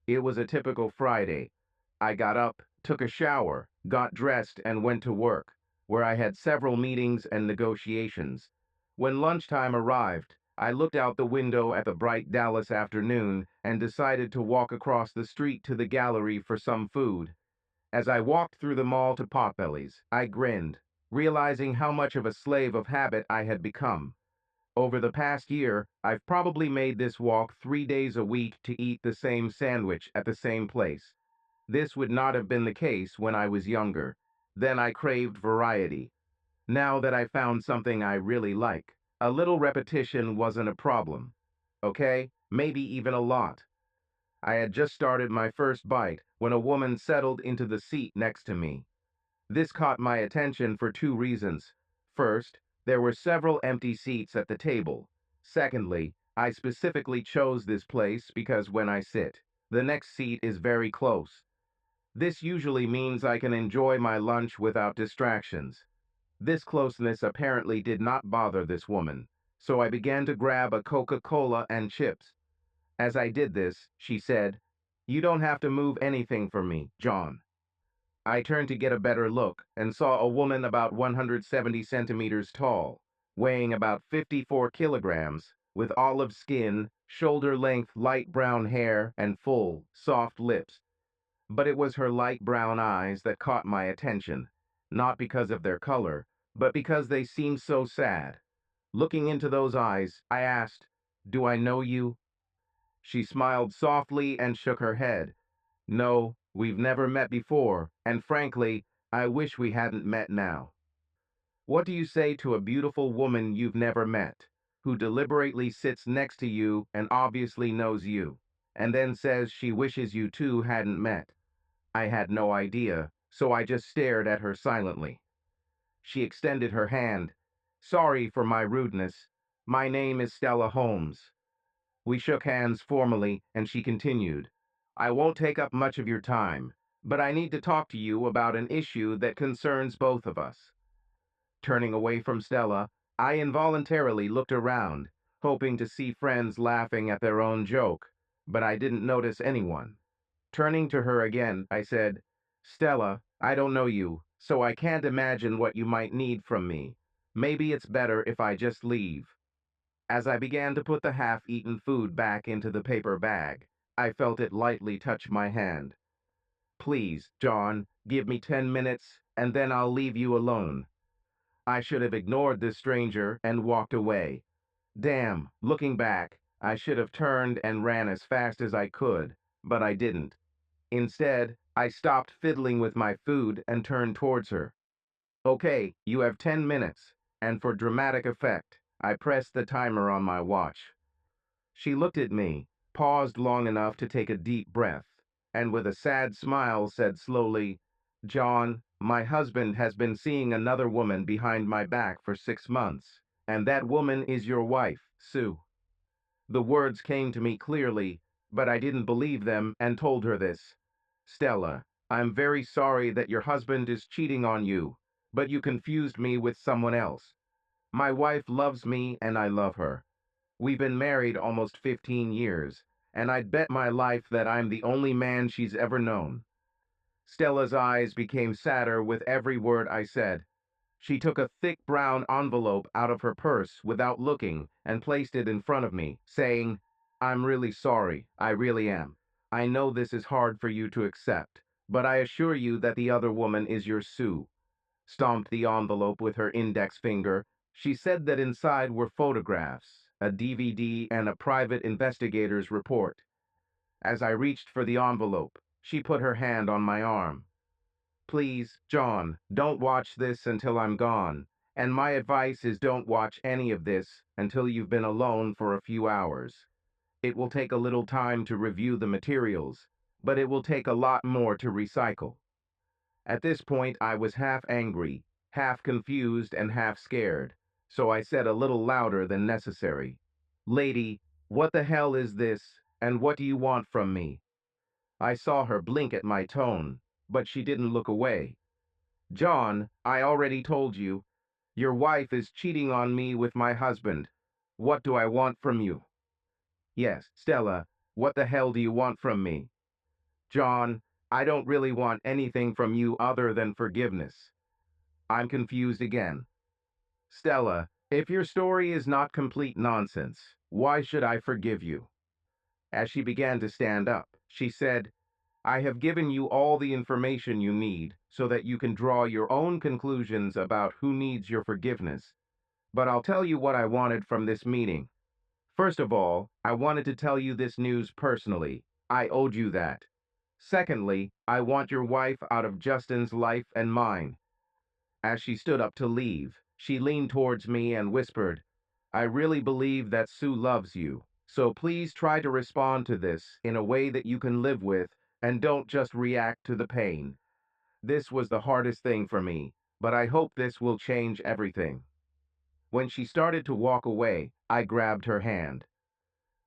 It was a typical Friday. I got up, took a shower, got dressed, and went to work, where I had several meetings and negotiations. When lunchtime arrived, I looked out the window at the bright Dallas afternoon and decided to walk across the street to the gallery for some food. As I walked through the mall to Potbelly's, I grinned, realizing how much of a slave of habit I had become. Over the past year, I've probably made this walk 3 days a week to eat the same sandwich at the same place. This would not have been the case when I was younger. Then I craved variety. Now that I found something I really like, a little repetition wasn't a problem. Okay, maybe even a lot. I had just started my first bite when a woman settled into the seat next to me. This caught my attention for two reasons. First, there were several empty seats at the table. Secondly, I specifically chose this place because when I sit, the next seat is very close. This usually means I can enjoy my lunch without distractions. This closeness apparently did not bother this woman, so I began to grab a Coca-Cola and chips. As I did this, she said, "You don't have to move anything for me, John." I turned to get a better look and saw a woman about 170 centimeters tall, weighing about 54 kilograms, with olive skin, shoulder-length light brown hair, and full, soft lips. But it was her light brown eyes that caught my attention, not because of their color, but because they seemed so sad. Looking into those eyes, I asked, "Do I know you?" She smiled softly and shook her head. "No, we've never met before, and frankly, I wish we hadn't met now." What do you say to a beautiful woman you've never met, who deliberately sits next to you and obviously knows you, and then says she wishes you two hadn't met? I had no idea, so I just stared at her silently. She extended her hand. "Sorry for my rudeness. My name is Stella Holmes." We shook hands formally, and she continued, "I won't take up much of your time, but I need to talk to you about an issue that concerns both of us." Turning away from Stella, I involuntarily looked around, hoping to see friends laughing at their own joke, but I didn't notice anyone. Turning to her again, I said, "Stella, I don't know you, so I can't imagine what you might need from me. Maybe it's better if I just leave." As I began to put the half-eaten food back into the paper bag, I felt it lightly touch my hand. "Please, John, give me 10 minutes, and then I'll leave you alone." I should have ignored this stranger and walked away. Damn, looking back, I should have turned and ran as fast as I could, but I didn't. Instead, I stopped fiddling with my food and turned towards her. "Okay, you have 10 minutes," and for dramatic effect, I pressed the timer on my watch. She looked at me, paused long enough to take a deep breath, and with a sad smile said slowly, "John, my husband has been seeing another woman behind my back for 6 months, and that woman is your wife, Sue." The words came to me clearly, but I didn't believe them and told her this. "Stella, I'm very sorry that your husband is cheating on you, but you confused me with someone else. My wife loves me and I love her. We've been married almost 15 years, and I'd bet my life that I'm the only man she's ever known." Stella's eyes became sadder with every word I said. She took a thick brown envelope out of her purse without looking and placed it in front of me, saying, "I'm really sorry, I really am. I know this is hard for you to accept, but I assure you that the other woman is your Sue." Stomped the envelope with her index finger. She said that inside were photographs, a DVD, and a private investigator's report. As I reached for the envelope, she put her hand on my arm. "Please, John, don't watch this until I'm gone, and my advice is don't watch any of this until you've been alone for a few hours. It will take a little time to review the materials, but it will take a lot more to recycle." At this point, I was half angry, half confused, and half scared, so I said a little louder than necessary, "Lady, what the hell is this, and what do you want from me?" I saw her blink at my tone, but she didn't look away. "John, I already told you. Your wife is cheating on me with my husband. What do I want from you?" "Yes, Stella, what the hell do you want from me?" John, I don't really want anything from you other than forgiveness. I'm confused again. Stella, if your story is not complete nonsense, why should I forgive you? As she began to stand up, she said, I have given you all the information you need so that you can draw your own conclusions about who needs your forgiveness. But I'll tell you what I wanted from this meeting. First of all, I wanted to tell you this news personally. I owed you that. Secondly, I want your wife out of Justin's life and mine. As she stood up to leave, she leaned towards me and whispered, I really believe that Sue loves you, so please try to respond to this in a way that you can live with and don't just react to the pain. This was the hardest thing for me, but I hope this will change everything. When she started to walk away, I grabbed her hand.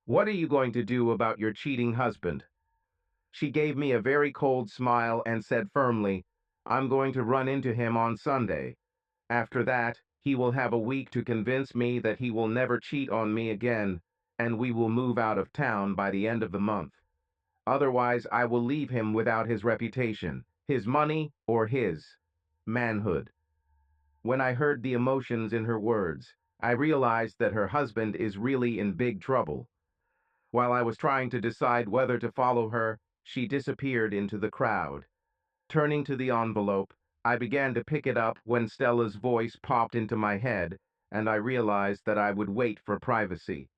What are you going to do about your cheating husband? She gave me a very cold smile and said firmly, I'm going to run into him on Sunday. After that, he will have a week to convince me that he will never cheat on me again, and we will move out of town by the end of the month. Otherwise, I will leave him without his reputation, his money, or his manhood. When I heard the emotions in her words, I realized that her husband is really in big trouble. While I was trying to decide whether to follow her, she disappeared into the crowd. Turning to the envelope, I began to pick it up when Stella's voice popped into my head, and I realized that I would wait for privacy.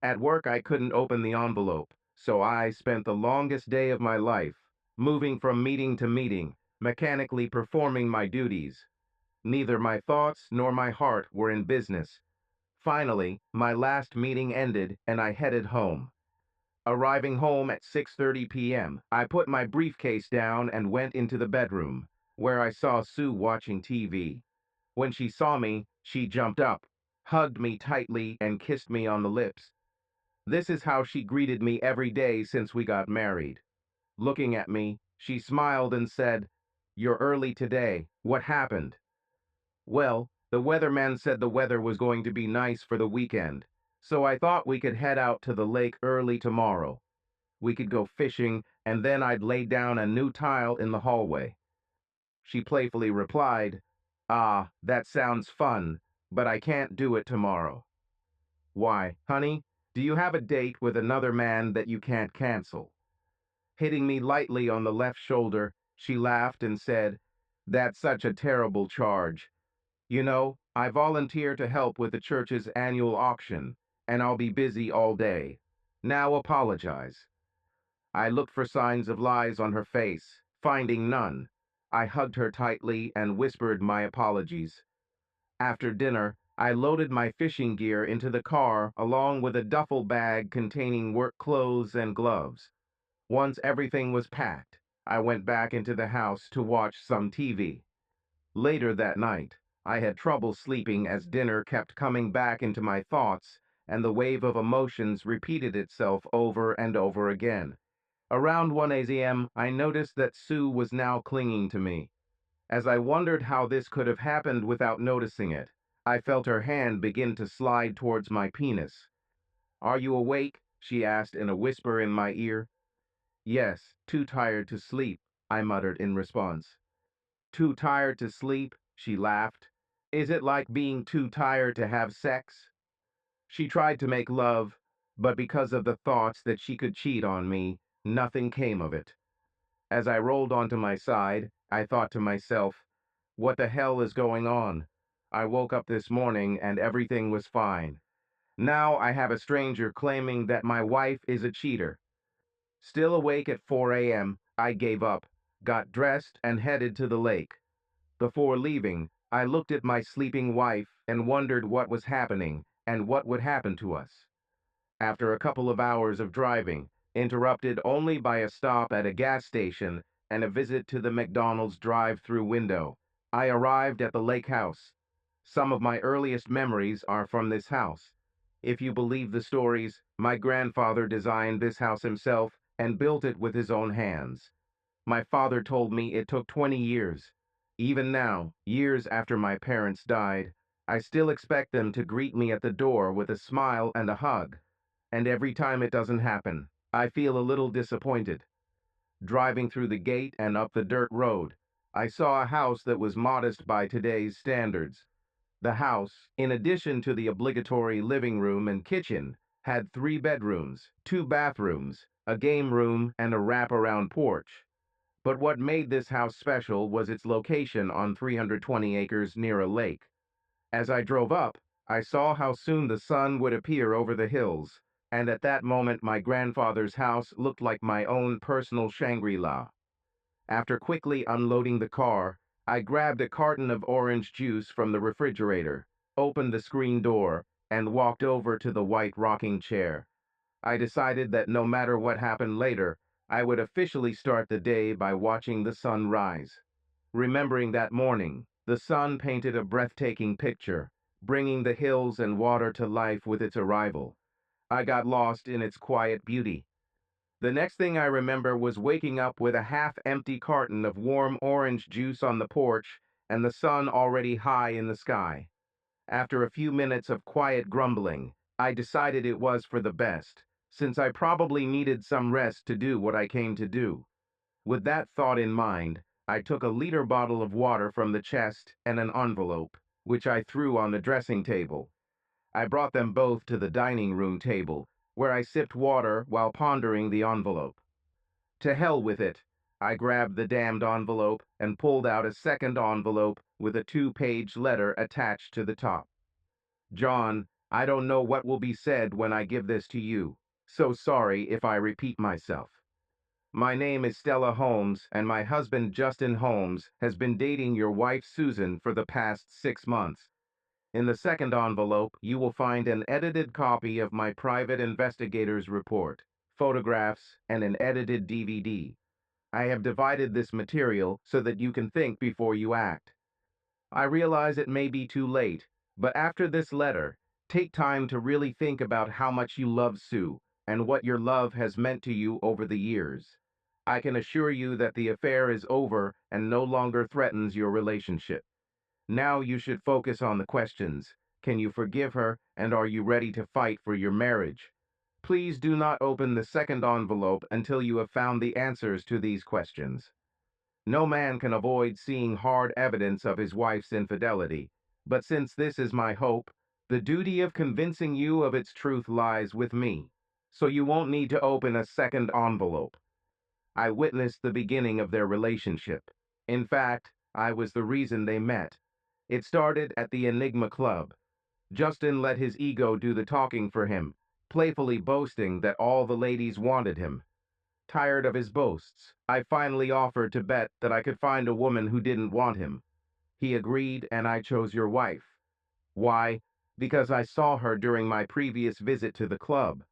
At work, I couldn't open the envelope, so I spent the longest day of my life, moving from meeting to meeting, mechanically performing my duties. Neither my thoughts nor my heart were in business. Finally, my last meeting ended, and I headed home. Arriving home at 6:30 p.m., I put my briefcase down and went into the bedroom, where I saw Sue watching TV. When she saw me, she jumped up, hugged me tightly, and kissed me on the lips. This is how she greeted me every day since we got married. Looking at me, she smiled and said, You're early today. What happened? Well, the weatherman said the weather was going to be nice for the weekend, so I thought we could head out to the lake early tomorrow. We could go fishing, and then I'd lay down a new tile in the hallway. She playfully replied, Ah, that sounds fun, but I can't do it tomorrow. Why, honey, do you have a date with another man that you can't cancel? Hitting me lightly on the left shoulder, she laughed and said, That's such a terrible charge. You know, I volunteer to help with the church's annual auction, and I'll be busy all day. Now apologize. I looked for signs of lies on her face, finding none. I hugged her tightly and whispered my apologies. After dinner, I loaded my fishing gear into the car along with a duffel bag containing work clothes and gloves. Once everything was packed, I went back into the house to watch some TV. Later that night, I had trouble sleeping as dinner kept coming back into my thoughts, and the wave of emotions repeated itself over and over again. Around 1 a.m., I noticed that Sue was now clinging to me. As I wondered how this could have happened without noticing it, I felt her hand begin to slide towards my penis. Are you awake? She asked in a whisper in my ear. Yes, too tired to sleep, I muttered in response. Too tired to sleep? She laughed. Is it like being too tired to have sex? She tried to make love, but because of the thoughts that she could cheat on me, nothing came of it. As I rolled onto my side, I thought to myself, what the hell is going on? I woke up this morning and everything was fine. Now I have a stranger claiming that my wife is a cheater. Still awake at 4 a.m., I gave up, got dressed, and headed to the lake. Before leaving, I looked at my sleeping wife and wondered what was happening and what would happen to us. After a couple of hours of driving, interrupted only by a stop at a gas station and a visit to the McDonald's drive-through window, I arrived at the lake house. Some of my earliest memories are from this house. If you believe the stories, my grandfather designed this house himself and built it with his own hands. My father told me it took 20 years. Even now, years after my parents died, I still expect them to greet me at the door with a smile and a hug. And every time it doesn't happen, I feel a little disappointed. Driving through the gate and up the dirt road, I saw a house that was modest by today's standards. The house, in addition to the obligatory living room and kitchen, had 3 bedrooms, 2 bathrooms, a game room, and a wraparound porch. But what made this house special was its location on 320 acres near a lake. As I drove up, I saw how soon the sun would appear over the hills, and at that moment my grandfather's house looked like my own personal Shangri-La. After quickly unloading the car, I grabbed a carton of orange juice from the refrigerator, opened the screen door, and walked over to the white rocking chair. I decided that no matter what happened later, I would officially start the day by watching the sun rise. Remembering that morning, the sun painted a breathtaking picture, bringing the hills and water to life with its arrival. I got lost in its quiet beauty. The next thing I remember was waking up with a half-empty carton of warm orange juice on the porch and the sun already high in the sky. After a few minutes of quiet grumbling, I decided it was for the best, since I probably needed some rest to do what I came to do. With that thought in mind, I took a liter bottle of water from the chest and an envelope, which I threw on the dressing table. I brought them both to the dining room table, where I sipped water while pondering the envelope. To hell with it. I grabbed the damned envelope and pulled out a second envelope with a 2-page letter attached to the top. John, I don't know what will be said when I give this to you, so sorry if I repeat myself. My name is Stella Holmes, and my husband Justin Holmes has been dating your wife Susan for the past 6 months. In the second envelope, you will find an edited copy of my private investigator's report, photographs, and an edited DVD. I have divided this material so that you can think before you act. I realize it may be too late, but after this letter, take time to really think about how much you love Sue and what your love has meant to you over the years. I can assure you that the affair is over and no longer threatens your relationship. Now you should focus on the questions. Can you forgive her, and are you ready to fight for your marriage? Please do not open the second envelope until you have found the answers to these questions. No man can avoid seeing hard evidence of his wife's infidelity, but since this is my hope, the duty of convincing you of its truth lies with me, so you won't need to open a second envelope. I witnessed the beginning of their relationship. In fact, I was the reason they met. It started at the Enigma Club. Justin let his ego do the talking for him, playfully boasting that all the ladies wanted him. Tired of his boasts, I finally offered to bet that I could find a woman who didn't want him. He agreed, and I chose your wife. Why? Because I saw her during my previous visit to the club.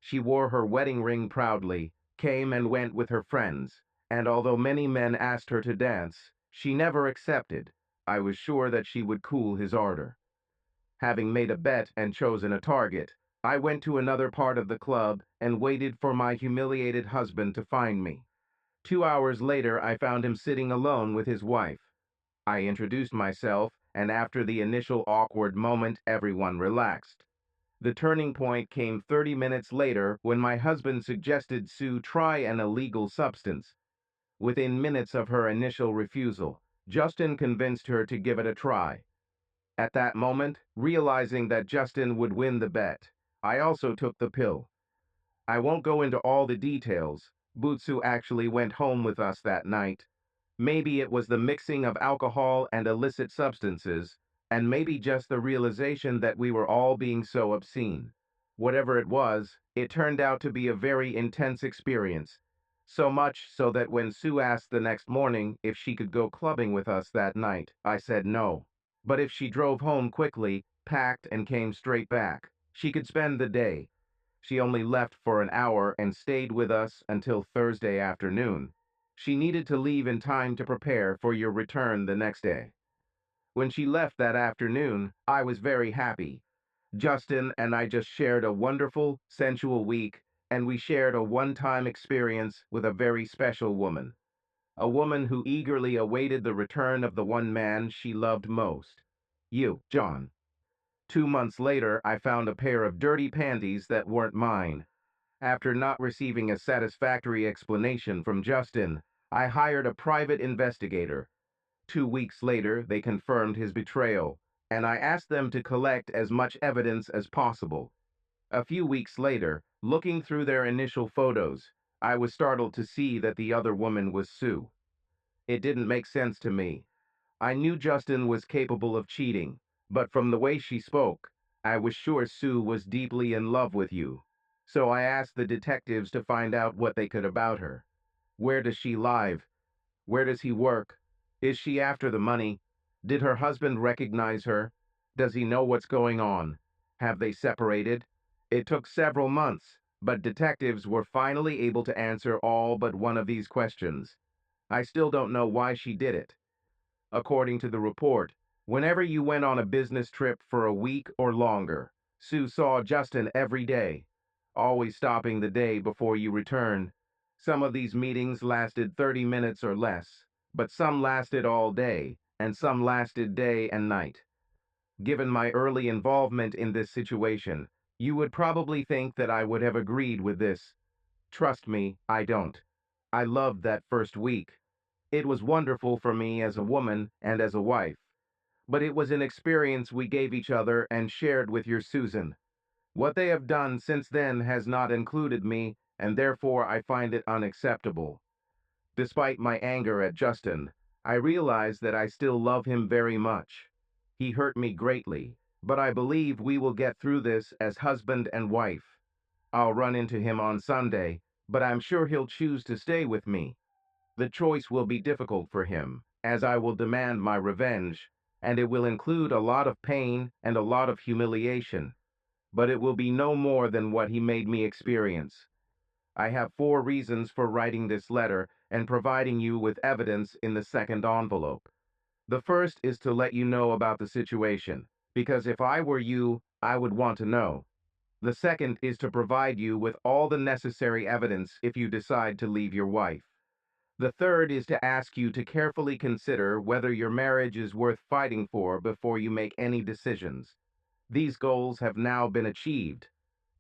She wore her wedding ring proudly, came and went with her friends, and although many men asked her to dance, she never accepted. I was sure that she would cool his ardor. Having made a bet and chosen a target, I went to another part of the club and waited for my humiliated husband to find me. 2 hours later, I found him sitting alone with his wife. I introduced myself, and after the initial awkward moment, everyone relaxed. The turning point came 30 minutes later when my husband suggested Sue try an illegal substance. Within minutes of her initial refusal, Justin convinced her to give it a try. At that moment, realizing that Justin would win the bet, I also took the pill. I won't go into all the details. Butsu actually went home with us that night. Maybe it was the mixing of alcohol and illicit substances, and maybe just the realization that we were all being so obscene. Whatever it was, it turned out to be a very intense experience. So much so that when Sue asked the next morning if she could go clubbing with us that night, I said no. But if she drove home quickly, packed, and came straight back, she could spend the day. She only left for an hour and stayed with us until Thursday afternoon. She needed to leave in time to prepare for your return the next day. When she left that afternoon, I was very happy. Justin and I just shared a wonderful, sensual week, and we shared a one-time experience with a very special woman. A woman who eagerly awaited the return of the one man she loved most. You, John. 2 months later, I found a pair of dirty panties that weren't mine. After not receiving a satisfactory explanation from Justin, I hired a private investigator. 2 weeks later, they confirmed his betrayal, and I asked them to collect as much evidence as possible. A few weeks later, looking through their initial photos, I was startled to see that the other woman was Sue. It didn't make sense to me. I knew Justin was capable of cheating, but from the way she spoke, I was sure Sue was deeply in love with you. So I asked the detectives to find out what they could about her. Where does she live? Where does he work? Is she after the money? Did her husband recognize her? Does he know what's going on? Have they separated? It took several months, but detectives were finally able to answer all but one of these questions. I still don't know why she did it. According to the report, whenever you went on a business trip for a week or longer, Sue saw Justin every day, always stopping the day before you returned. Some of these meetings lasted 30 minutes or less, but some lasted all day, and some lasted day and night. Given my early involvement in this situation, you would probably think that I would have agreed with this. Trust me, I don't. I loved that first week. It was wonderful for me as a woman and as a wife, but it was an experience we gave each other and shared with your Susan. What they have done since then has not included me, and therefore I find it unacceptable. Despite my anger at Justin, I realize that I still love him very much. He hurt me greatly, but I believe we will get through this as husband and wife. I'll run into him on Sunday, but I'm sure he'll choose to stay with me. The choice will be difficult for him, as I will demand my revenge, and it will include a lot of pain and a lot of humiliation, but it will be no more than what he made me experience. I have 4 reasons for writing this letter and providing you with evidence in the second envelope. The first is to let you know about the situation, because if I were you, I would want to know. The second is to provide you with all the necessary evidence if you decide to leave your wife. The third is to ask you to carefully consider whether your marriage is worth fighting for before you make any decisions. These goals have now been achieved.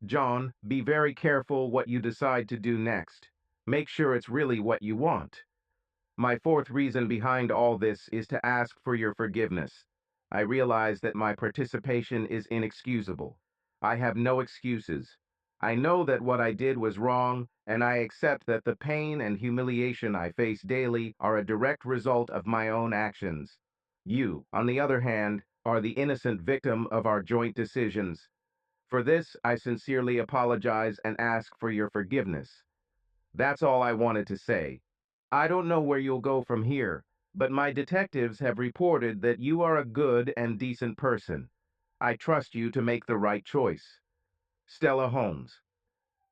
John, be very careful what you decide to do next. Make sure it's really what you want. My fourth reason behind all this is to ask for your forgiveness. I realize that my participation is inexcusable. I have no excuses. I know that what I did was wrong, and I accept that the pain and humiliation I face daily are a direct result of my own actions. You, on the other hand, are the innocent victim of our joint decisions. For this, I sincerely apologize and ask for your forgiveness. That's all I wanted to say. I don't know where you'll go from here, but my detectives have reported that you are a good and decent person. I trust you to make the right choice. Stella Holmes.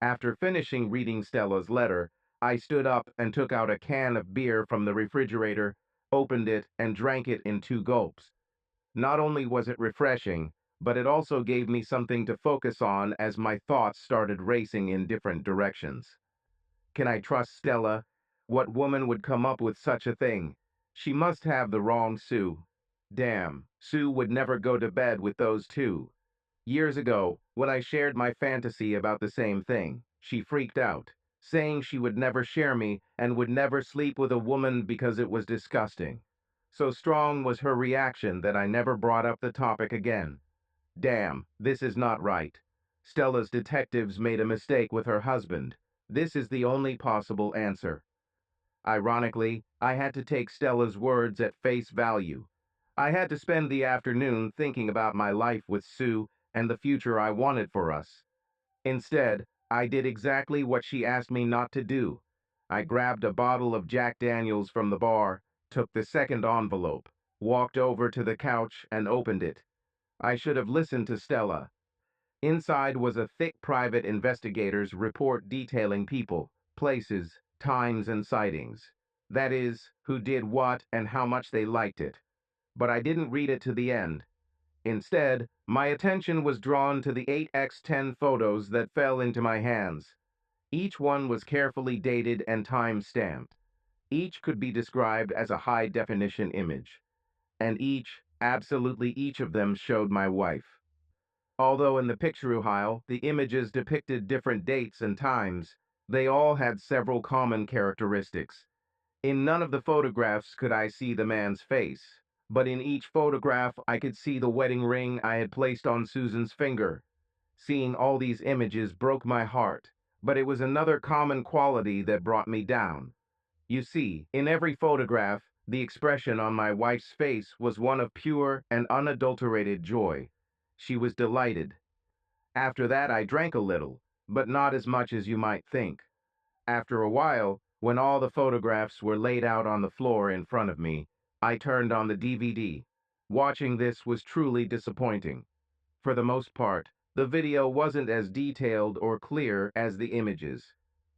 After finishing reading Stella's letter, I stood up and took out a can of beer from the refrigerator, opened it, and drank it in 2 gulps. Not only was it refreshing, but it also gave me something to focus on as my thoughts started racing in different directions. Can I trust Stella? What woman would come up with such a thing? She must have the wrong Sue. Damn, Sue would never go to bed with those two. Years ago, when I shared my fantasy about the same thing, she freaked out, saying she would never share me and would never sleep with a woman because it was disgusting. So strong was her reaction that I never brought up the topic again. Damn, this is not right. Stella's detectives made a mistake with her husband. This is the only possible answer. Ironically, I had to take Stella's words at face value. I had to spend the afternoon thinking about my life with Sue and the future I wanted for us. Instead, I did exactly what she asked me not to do. I grabbed a bottle of Jack Daniels from the bar, took the second envelope, walked over to the couch, and opened it. I should have listened to Stella. Inside was a thick private investigator's report detailing people, places, times, and sightings. That is, who did what and how much they liked it. But I didn't read it to the end. Instead, my attention was drawn to the 8x10 photos that fell into my hands. Each one was carefully dated and time-stamped. Each could be described as a high-definition image. And each, absolutely each of them, showed my wife. Although in the picture the images depicted different dates and times, they all had several common characteristics. In none of the photographs could I see the man's face, but in each photograph I could see the wedding ring I had placed on Susan's finger. Seeing all these images broke my heart, but it was another common quality that brought me down. You see, in every photograph, the expression on my wife's face was one of pure and unadulterated joy. She was delighted. After that, I drank a little, but not as much as you might think. After a while, when all the photographs were laid out on the floor in front of me, I turned on the DVD. Watching this was truly disappointing. For the most part, the video wasn't as detailed or clear as the images.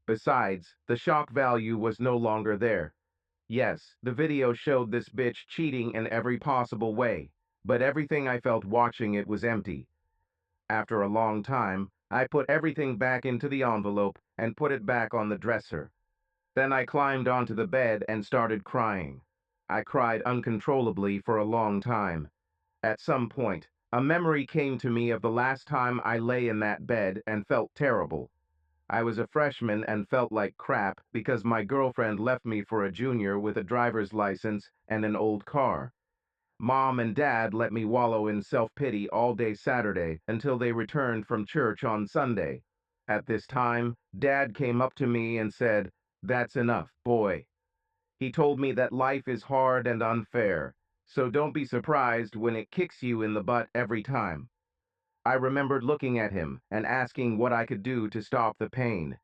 Besides, the shock value was no longer there. Yes, the video showed this bitch cheating in every possible way, but everything I felt watching it was empty. After a long time, I put everything back into the envelope and put it back on the dresser. Then I climbed onto the bed and started crying. I cried uncontrollably for a long time. At some point, a memory came to me of the last time I lay in that bed and felt terrible. I was a freshman and felt like crap because my girlfriend left me for a junior with a driver's license and an old car. Mom and Dad let me wallow in self-pity all day Saturday until they returned from church on Sunday. At this time, Dad came up to me and said, "That's enough, boy." He told me that life is hard and unfair, so don't be surprised when it kicks you in the butt every time. I remembered looking at him and asking what I could do to stop the pain.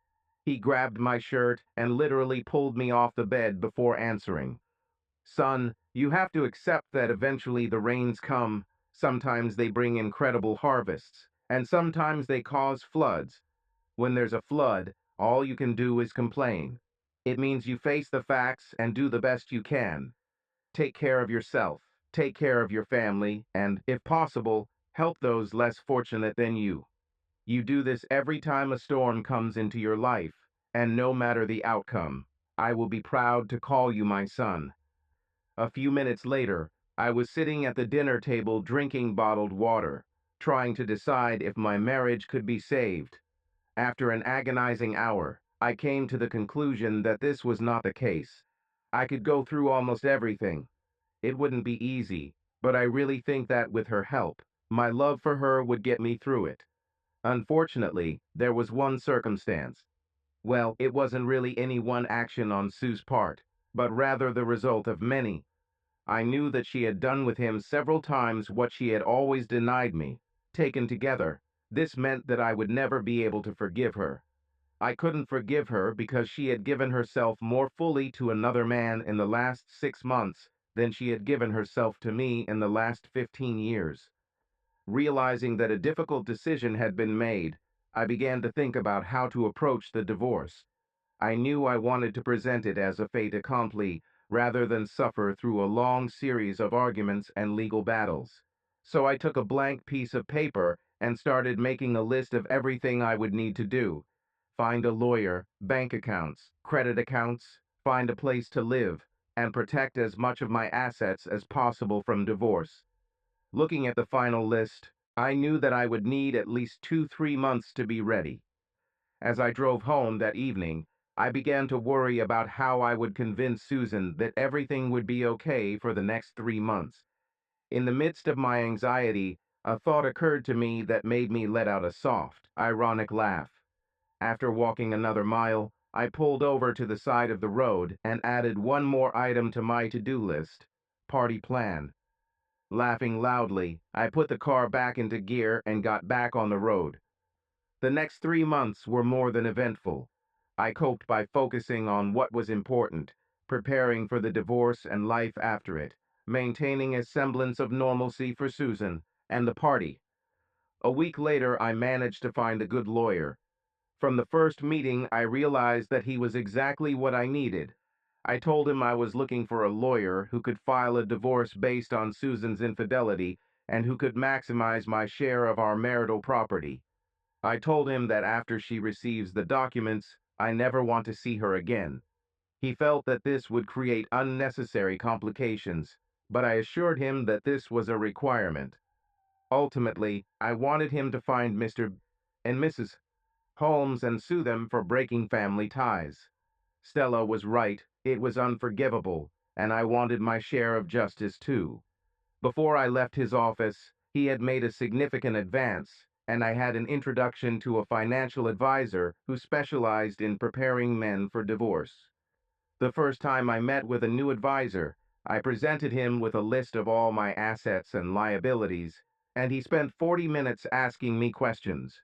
He grabbed my shirt and literally pulled me off the bed before answering. "Son, you have to accept that eventually the rains come. Sometimes they bring incredible harvests, and sometimes they cause floods. When there's a flood, all you can do is complain. It means you face the facts and do the best you can. Take care of yourself, take care of your family, and, if possible, help those less fortunate than you. You do this every time a storm comes into your life, and no matter the outcome, I will be proud to call you my son." A few minutes later, I was sitting at the dinner table drinking bottled water, trying to decide if my marriage could be saved. After an agonizing hour, I came to the conclusion that this was not the case. I could go through almost everything. It wouldn't be easy, but I really think that with her help, my love for her would get me through it. Unfortunately, there was one circumstance. Well, it wasn't really any one action on Sue's part, but rather the result of many. I knew that she had done with him several times what she had always denied me. Taken together, this meant that I would never be able to forgive her. I couldn't forgive her because she had given herself more fully to another man in the last 6 months than she had given herself to me in the last 15 years. Realizing that a difficult decision had been made, I began to think about how to approach the divorce. I knew I wanted to present it as a fait accompli rather than suffer through a long series of arguments and legal battles. So I took a blank piece of paper and started making a list of everything I would need to do. Find a lawyer, bank accounts, credit accounts, find a place to live, and protect as much of my assets as possible from divorce. Looking at the final list, I knew that I would need at least 3 months to be ready. As I drove home that evening, I began to worry about how I would convince Susan that everything would be okay for the next 3 months. In the midst of my anxiety, a thought occurred to me that made me let out a soft, ironic laugh. After walking another mile, I pulled over to the side of the road and added one more item to my to-do list: party plan. Laughing loudly, I put the car back into gear and got back on the road. The next 3 months were more than eventful. I coped by focusing on what was important, preparing for the divorce and life after it, maintaining a semblance of normalcy for Susan, and the party. A week later, I managed to find a good lawyer. From the first meeting, I realized that he was exactly what I needed. I told him I was looking for a lawyer who could file a divorce based on Susan's infidelity and who could maximize my share of our marital property. I told him that after she receives the documents, I never want to see her again. He felt that this would create unnecessary complications, but I assured him that this was a requirement. Ultimately, I wanted him to find Mr. and Mrs. Holmes and sue them for breaking family ties. Stella was right, it was unforgivable, and I wanted my share of justice too. Before I left his office, he had made a significant advance, and I had an introduction to a financial advisor who specialized in preparing men for divorce. The first time I met with a new advisor, I presented him with a list of all my assets and liabilities, and he spent 40 minutes asking me questions.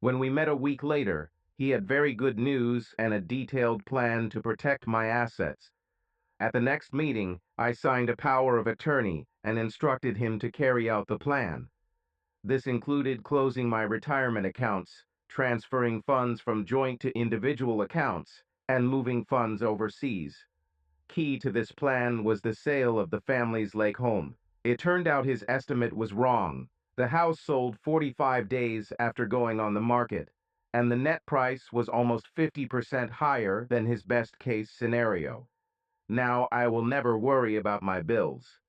When we met a week later, he had very good news and a detailed plan to protect my assets. At the next meeting, I signed a power of attorney and instructed him to carry out the plan. This included closing my retirement accounts, transferring funds from joint to individual accounts, and moving funds overseas. Key to this plan was the sale of the family's lake home. It turned out his estimate was wrong. The house sold 45 days after going on the market, and the net price was almost 50% higher than his best case scenario. Now I will never worry about my bills.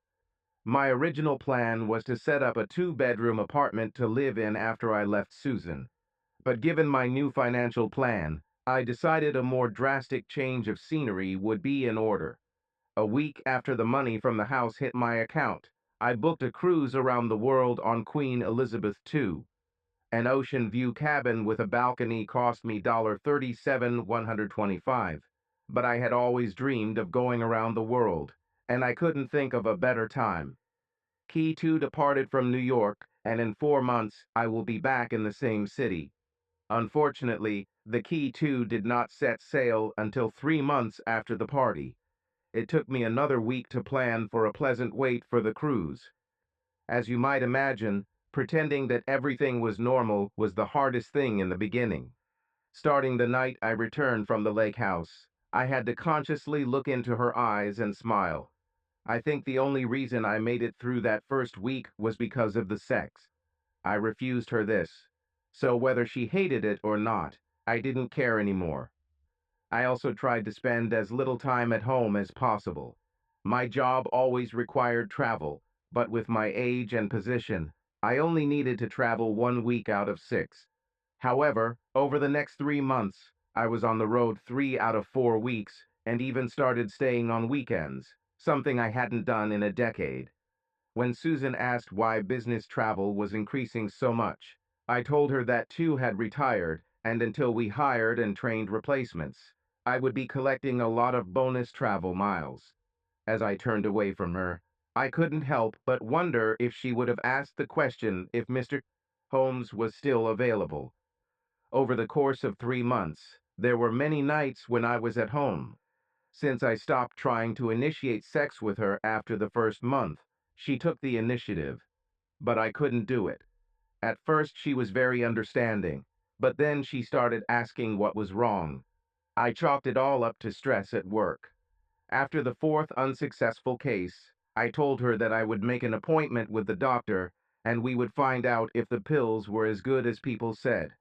My original plan was to set up a two-bedroom apartment to live in after I left Susan. But given my new financial plan, I decided a more drastic change of scenery would be in order. A week after the money from the house hit my account, I booked a cruise around the world on Queen Elizabeth II. An ocean view cabin with a balcony cost me $37,125, but I had always dreamed of going around the world, and I couldn't think of a better time. Key 2 departed from New York, and in 4 months I will be back in the same city. Unfortunately, the Key 2 did not set sail until 3 months after the party. It took me another week to plan for a pleasant wait for the cruise. As you might imagine, pretending that everything was normal was the hardest thing in the beginning. Starting the night I returned from the lake house, I had to consciously look into her eyes and smile. I think the only reason I made it through that first week was because of the sex. I refused her this. So whether she hated it or not, I didn't care anymore. I also tried to spend as little time at home as possible. My job always required travel, but with my age and position, I only needed to travel 1 week out of 6. However, over the next 3 months, I was on the road 3 out of 4 weeks and even started staying on weekends, something I hadn't done in a decade. When Susan asked why business travel was increasing so much, I told her that two had retired, and until we hired and trained replacements, I would be collecting a lot of bonus travel miles. As I turned away from her, I couldn't help but wonder if she would have asked the question if Mr. Holmes was still available. Over the course of 3 months, there were many nights when I was at home. Since I stopped trying to initiate sex with her after the first month, she took the initiative, but I couldn't do it. At first she was very understanding, but then she started asking what was wrong. I chalked it all up to stress at work. After the fourth unsuccessful case, I told her that I would make an appointment with the doctor and we would find out if the pills were as good as people said.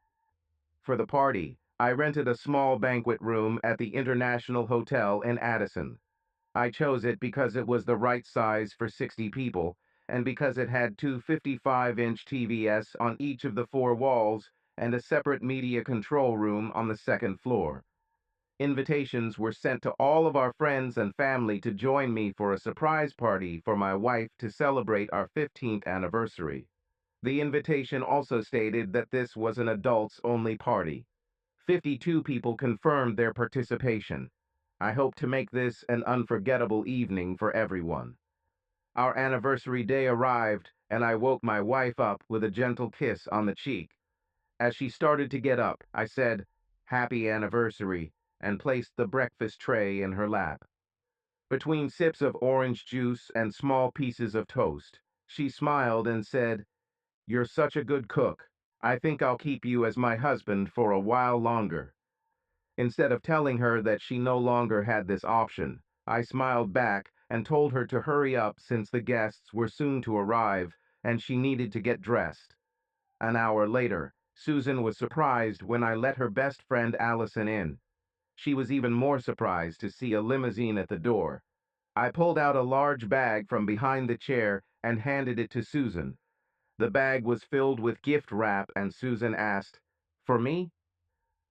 For the party, I rented a small banquet room at the International Hotel in Addison. I chose it because it was the right size for 60 people, and because it had two 55-inch TVs on each of the four walls and a separate media control room on the second floor. Invitations were sent to all of our friends and family to join me for a surprise party for my wife to celebrate our 15th anniversary. The invitation also stated that this was an adults-only party. 52 people confirmed their participation. I hope to make this an unforgettable evening for everyone. Our anniversary day arrived, and I woke my wife up with a gentle kiss on the cheek. As she started to get up, I said, "Happy anniversary," and placed the breakfast tray in her lap. Between sips of orange juice and small pieces of toast, she smiled and said, "You're such a good cook. I think I'll keep you as my husband for a while longer." Instead of telling her that she no longer had this option, I smiled back and told her to hurry up since the guests were soon to arrive and she needed to get dressed. An hour later, Susan was surprised when I let her best friend Allison in. She was even more surprised to see a limousine at the door. I pulled out a large bag from behind the chair and handed it to Susan. The bag was filled with gift wrap, and Susan asked, "For me?"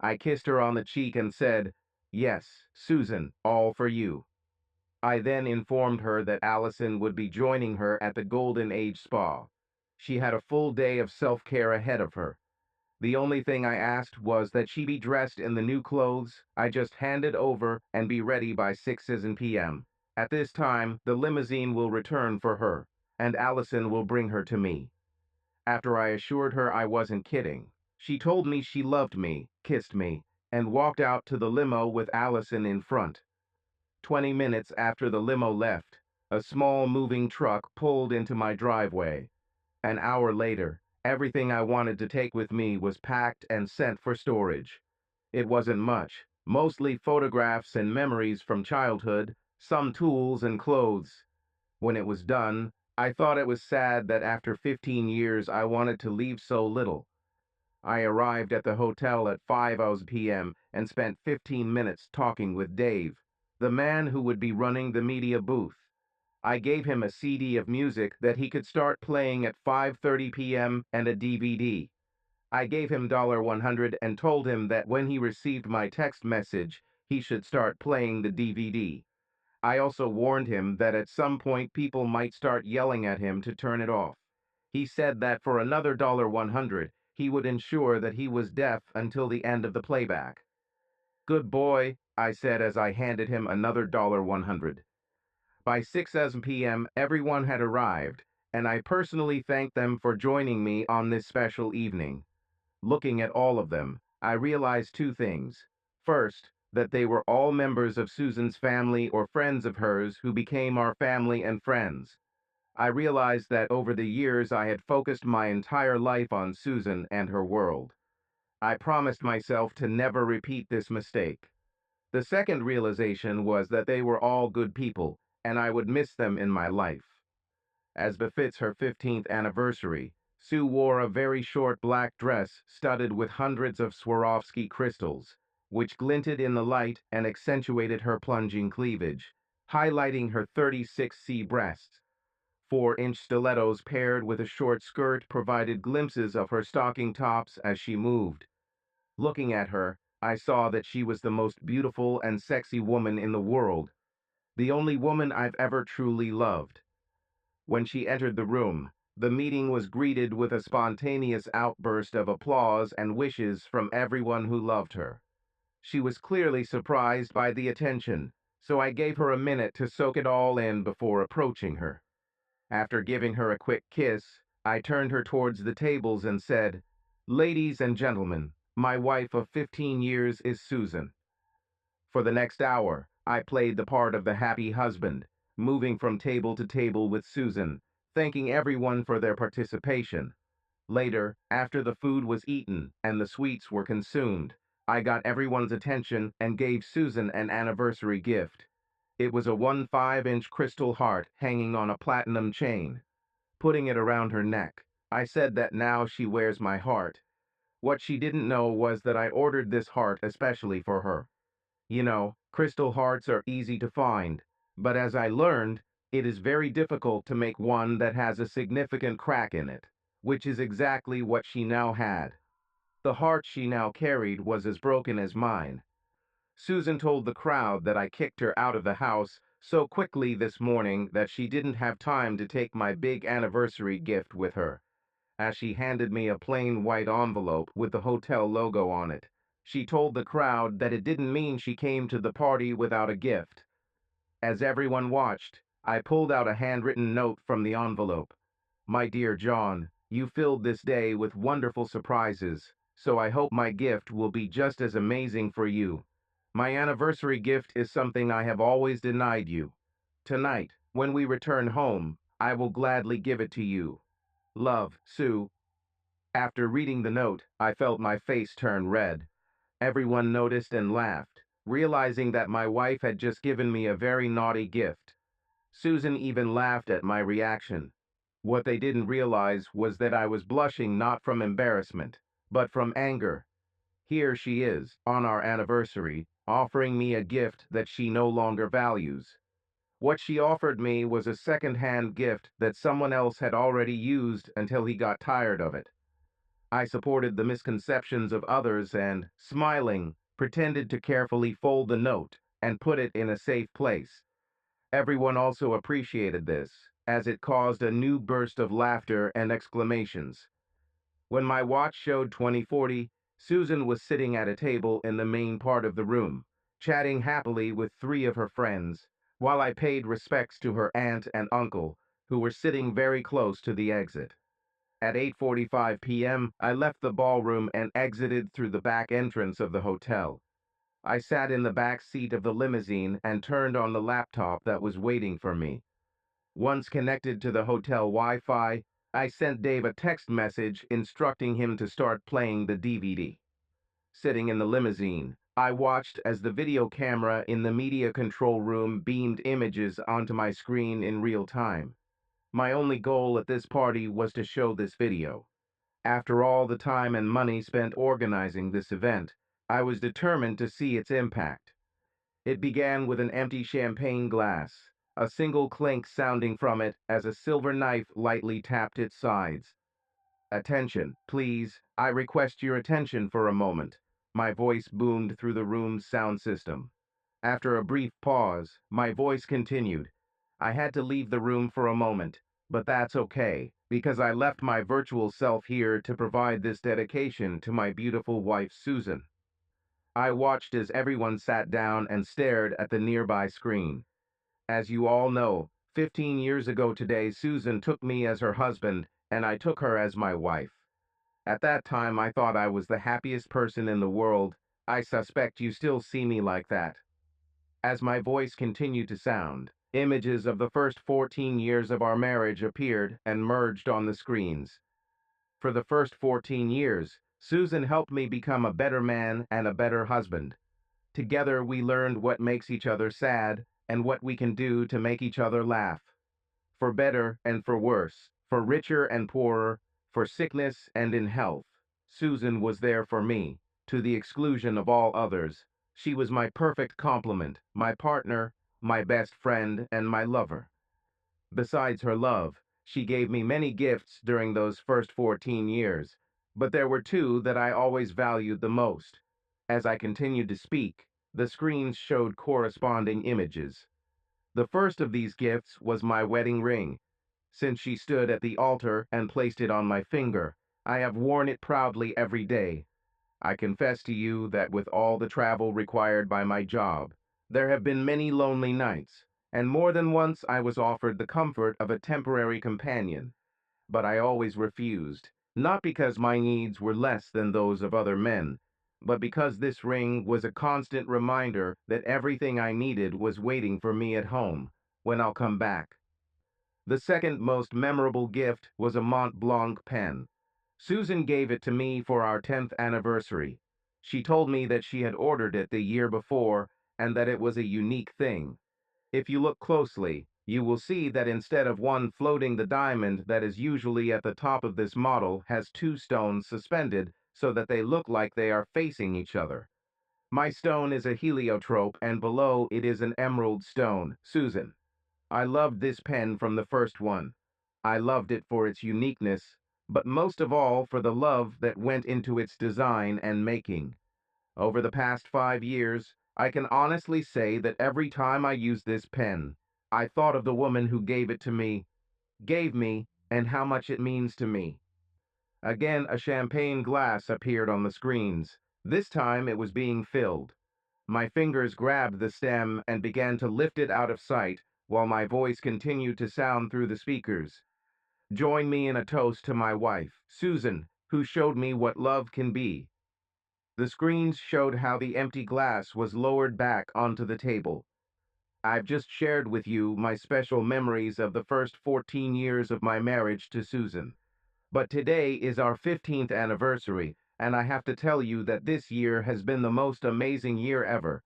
I kissed her on the cheek and said, "Yes, Susan, all for you." I then informed her that Allison would be joining her at the Golden Age Spa. She had a full day of self-care ahead of her. The only thing I asked was that she be dressed in the new clothes I just handed over and be ready by 6 p.m. At this time, the limousine will return for her, and Allison will bring her to me. After I assured her I wasn't kidding, she told me she loved me, kissed me, and walked out to the limo with Allison in front. 20 minutes after the limo left, a small moving truck pulled into my driveway. An hour later, everything I wanted to take with me was packed and sent for storage. It wasn't much, mostly photographs and memories from childhood, some tools and clothes. When it was done, I thought it was sad that after 15 years I wanted to leave so little. I arrived at the hotel at 5 p.m. and spent 15 minutes talking with Dave, the man who would be running the media booth. I gave him a CD of music that he could start playing at 5:30 p.m. and a DVD. I gave him $100 and told him that when he received my text message, he should start playing the DVD. I also warned him that at some point people might start yelling at him to turn it off. He said that for another $100, he would ensure that he was deaf until the end of the playback. "Good boy," I said as I handed him another $100. By 6 p.m., everyone had arrived, and I personally thanked them for joining me on this special evening. Looking at all of them, I realized two things. First, that they were all members of Susan's family or friends of hers who became our family and friends. I realized that over the years I had focused my entire life on Susan and her world. I promised myself to never repeat this mistake. The second realization was that they were all good people, and I would miss them in my life. As befits her 15th anniversary, Sue wore a very short black dress studded with hundreds of Swarovski crystals, which glinted in the light and accentuated her plunging cleavage, highlighting her 36C breasts. 4-inch stilettos paired with a short skirt provided glimpses of her stocking tops as she moved. Looking at her, I saw that she was the most beautiful and sexy woman in the world, the only woman I've ever truly loved. When she entered the room, the meeting was greeted with a spontaneous outburst of applause and wishes from everyone who loved her. She was clearly surprised by the attention, so I gave her a minute to soak it all in before approaching her. After giving her a quick kiss, I turned her towards the tables and said, "Ladies and gentlemen, my wife of 15 years is Susan." For the next hour, I played the part of the happy husband, moving from table to table with Susan, thanking everyone for their participation. Later, after the food was eaten and the sweets were consumed, I got everyone's attention and gave Susan an anniversary gift. It was a 1 5-inch crystal heart hanging on a platinum chain. Putting it around her neck, I said that now she wears my heart. What she didn't know was that I ordered this heart especially for her. You know, crystal hearts are easy to find, but as I learned, it is very difficult to make one that has a significant crack in it, which is exactly what she now had. The heart she now carried was as broken as mine. Susan told the crowd that I kicked her out of the house so quickly this morning that she didn't have time to take my big anniversary gift with her. As she handed me a plain white envelope with the hotel logo on it, she told the crowd that it didn't mean she came to the party without a gift. As everyone watched, I pulled out a handwritten note from the envelope. "My dear John, you filled this day with wonderful surprises, so I hope my gift will be just as amazing for you. My anniversary gift is something I have always denied you. Tonight, when we return home, I will gladly give it to you. Love, Sue." After reading the note, I felt my face turn red. Everyone noticed and laughed, realizing that my wife had just given me a very naughty gift. Susan even laughed at my reaction. What they didn't realize was that I was blushing not from embarrassment, but from anger. Here she is, on our anniversary, offering me a gift that she no longer values. What she offered me was a second-hand gift that someone else had already used until he got tired of it. I supported the misconceptions of others and, smiling, pretended to carefully fold the note and put it in a safe place. Everyone also appreciated this, as it caused a new burst of laughter and exclamations. When my watch showed 2040, Susan was sitting at a table in the main part of the room, chatting happily with three of her friends, while I paid respects to her aunt and uncle, who were sitting very close to the exit. At 8:45 p.m., I left the ballroom and exited through the back entrance of the hotel. I sat in the back seat of the limousine and turned on the laptop that was waiting for me. Once connected to the hotel Wi-Fi, I sent Dave a text message instructing him to start playing the DVD. Sitting in the limousine, I watched as the video camera in the media control room beamed images onto my screen in real time. My only goal at this party was to show this video. After all the time and money spent organizing this event, I was determined to see its impact. It began with an empty champagne glass, a single clink sounding from it as a silver knife lightly tapped its sides. Attention, please, I request your attention for a moment. My voice boomed through the room's sound system. After a brief pause, my voice continued. I had to leave the room for a moment, but that's okay, because I left my virtual self here to provide this dedication to my beautiful wife, Susan. I watched as everyone sat down and stared at the nearby screen. As you all know, 15 years ago today, Susan took me as her husband, and I took her as my wife. At that time, I thought I was the happiest person in the world. I suspect you still see me like that. As my voice continued to sound, images of the first 14 years of our marriage appeared and merged on the screens. For the first 14 years, Susan helped me become a better man and a better husband. Together we learned what makes each other sad and what we can do to make each other laugh. For better and for worse, for richer and poorer, for sickness and in health, Susan was there for me, to the exclusion of all others. She was my perfect complement, my partner, my best friend, and my lover. Besides her love, she gave me many gifts during those first 14 years, but there were two that I always valued the most. As I continued to speak, the screens showed corresponding images. The first of these gifts was my wedding ring. Since she stood at the altar and placed it on my finger, I have worn it proudly every day. I confess to you that with all the travel required by my job, there have been many lonely nights, and more than once I was offered the comfort of a temporary companion. But I always refused, not because my needs were less than those of other men, but because this ring was a constant reminder that everything I needed was waiting for me at home, when I'll come back. The second most memorable gift was a Mont Blanc pen. Susan gave it to me for our 10th anniversary. She told me that she had ordered it the year before and that it was a unique thing. If you look closely, you will see that instead of one floating, the diamond that is usually at the top of this model has two stones suspended so that they look like they are facing each other. My stone is a heliotrope and below it is an emerald stone, Susan. I loved this pen from the first one. I loved it for its uniqueness, but most of all for the love that went into its design and making. Over the past 5 years, I can honestly say that every time I use this pen, I thought of the woman who gave me, and how much it means to me. Again, a champagne glass appeared on the screens. This time it was being filled. My fingers grabbed the stem and began to lift it out of sight, while my voice continued to sound through the speakers. Join me in a toast to my wife, Susan, who showed me what love can be. The screens showed how the empty glass was lowered back onto the table. I've just shared with you my special memories of the first 14 years of my marriage to Susan. But today is our 15th anniversary, and I have to tell you that this year has been the most amazing year ever.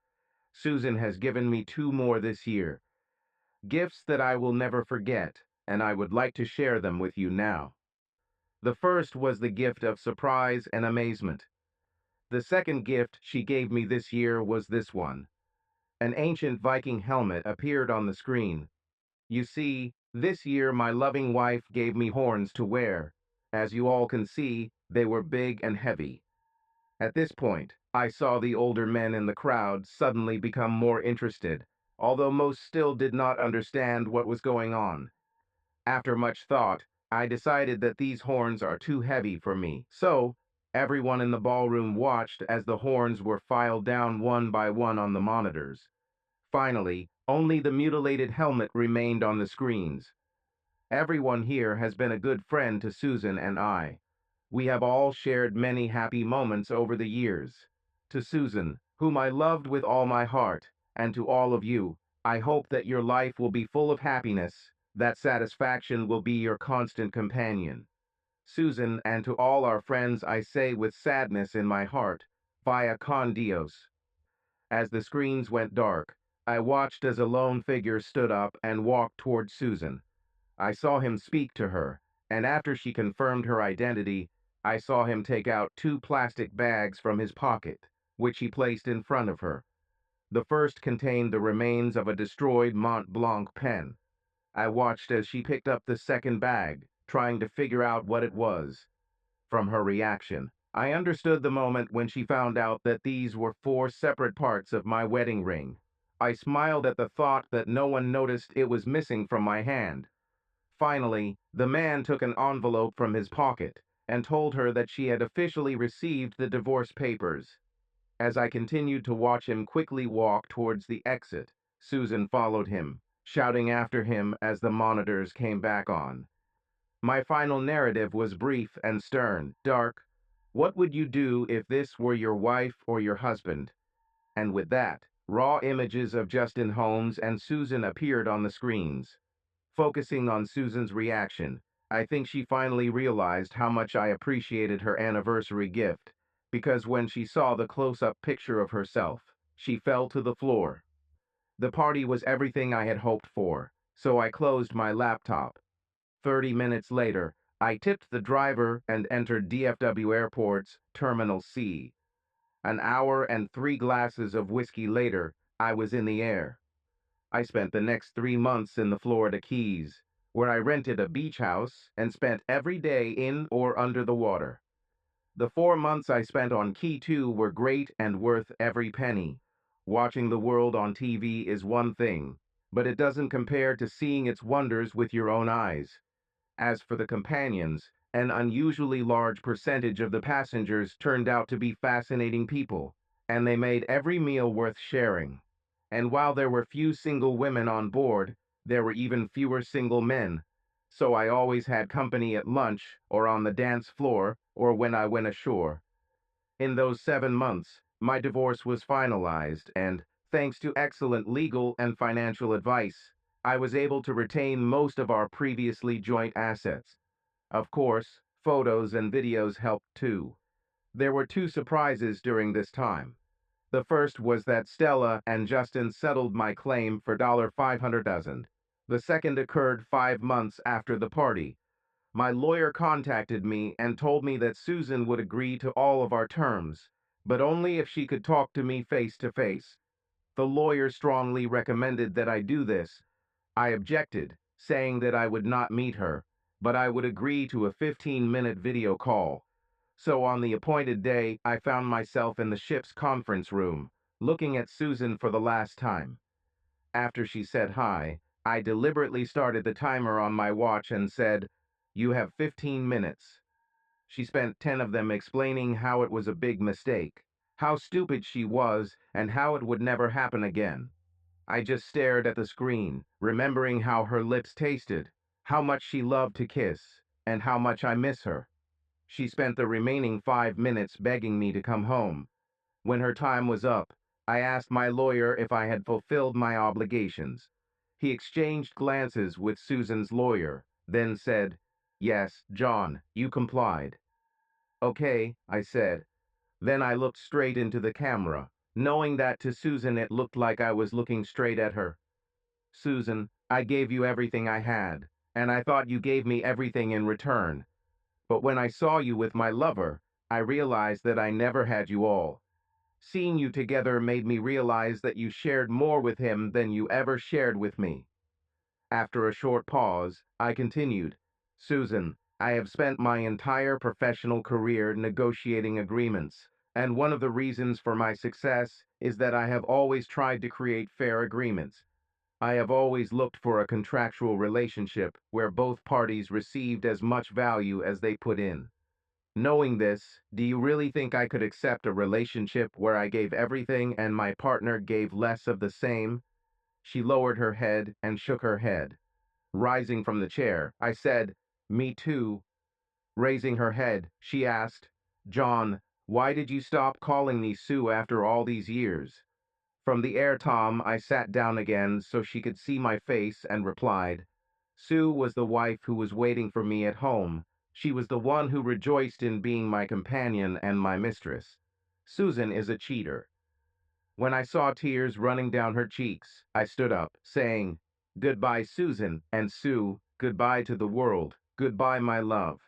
Susan has given me two more this year. Gifts that I will never forget, and I would like to share them with you now. The first was the gift of surprise and amazement. The second gift she gave me this year was this one. An ancient Viking helmet appeared on the screen. You see, this year my loving wife gave me horns to wear. As you all can see, they were big and heavy. At this point, I saw the older men in the crowd suddenly become more interested, although most still did not understand what was going on. After much thought, I decided that these horns are too heavy for me, so everyone in the ballroom watched as the horns were filed down one by one on the monitors. Finally, only the mutilated helmet remained on the screens. Everyone here has been a good friend to Susan and I. We have all shared many happy moments over the years. To Susan, whom I loved with all my heart, and to all of you, I hope that your life will be full of happiness, that satisfaction will be your constant companion. Susan, and to all our friends I say with sadness in my heart, via con Dios. As the screens went dark, I watched as a lone figure stood up and walked toward Susan. I saw him speak to her, and after she confirmed her identity, I saw him take out two plastic bags from his pocket, which he placed in front of her. The first contained the remains of a destroyed Mont Blanc pen. I watched as she picked up the second bag, trying to figure out what it was. From her reaction, I understood the moment when she found out that these were four separate parts of my wedding ring. I smiled at the thought that no one noticed it was missing from my hand. Finally, the man took an envelope from his pocket and told her that she had officially received the divorce papers. As I continued to watch him quickly walk towards the exit, Susan followed him, shouting after him as the monitors came back on. My final narrative was brief and stern. Dark, what would you do if this were your wife or your husband? And with that, raw images of Justin Holmes and Susan appeared on the screens. Focusing on Susan's reaction, I think she finally realized how much I appreciated her anniversary gift, because when she saw the close-up picture of herself, she fell to the floor. The party was everything I had hoped for, so I closed my laptop. 30 minutes later, I tipped the driver and entered DFW Airport's Terminal C. An hour and 3 glasses of whiskey later, I was in the air. I spent the next 3 months in the Florida Keys, where I rented a beach house and spent every day in or under the water. The 4 months I spent on Key 2 were great and worth every penny. Watching the world on TV is one thing, but it doesn't compare to seeing its wonders with your own eyes. As for the companions, an unusually large percentage of the passengers turned out to be fascinating people, and they made every meal worth sharing. And while there were few single women on board, there were even fewer single men, so I always had company at lunch or on the dance floor or when I went ashore. In those 7 months, my divorce was finalized, and, thanks to excellent legal and financial advice, I was able to retain most of our previously joint assets. Of course, photos and videos helped too. There were two surprises during this time. The first was that Stella and Justin settled my claim for $500,000. The second occurred 5 months after the party. My lawyer contacted me and told me that Susan would agree to all of our terms, but only if she could talk to me face to face. The lawyer strongly recommended that I do this. I objected, saying that I would not meet her, but I would agree to a 15-minute video call. So on the appointed day, I found myself in the ship's conference room, looking at Susan for the last time. After she said hi, I deliberately started the timer on my watch and said, "You have 15 minutes." She spent 10 of them explaining how it was a big mistake, how stupid she was, and how it would never happen again. I just stared at the screen, remembering how her lips tasted, how much she loved to kiss, and how much I miss her. She spent the remaining 5 minutes begging me to come home. When her time was up, I asked my lawyer if I had fulfilled my obligations. He exchanged glances with Susan's lawyer, then said, "Yes, John, you complied." "Okay," I said. Then I looked straight into the camera, knowing that to Susan it looked like I was looking straight at her. "Susan, I gave you everything I had, and I thought you gave me everything in return. But when I saw you with my lover, I realized that I never had you all. Seeing you together made me realize that you shared more with him than you ever shared with me. After a short pause, I continued, Susan, I have spent my entire professional career negotiating agreements, and one of the reasons for my success is that I have always tried to create fair agreements. I have always looked for a contractual relationship where both parties received as much value as they put in. Knowing this, do you really think I could accept a relationship where I gave everything and my partner gave less of the same? She lowered her head and shook her head. Rising from the chair, I said, Me too. Raising her head, she asked, John, why did you stop calling me Sue after all these years? From the air tom, I sat down again so she could see my face and replied, Sue was the wife who was waiting for me at home. She was the one who rejoiced in being my companion and my mistress. Susan is a cheater. When I saw tears running down her cheeks, I stood up, saying, Goodbye, Susan, and Sue, goodbye to the world, goodbye, my love.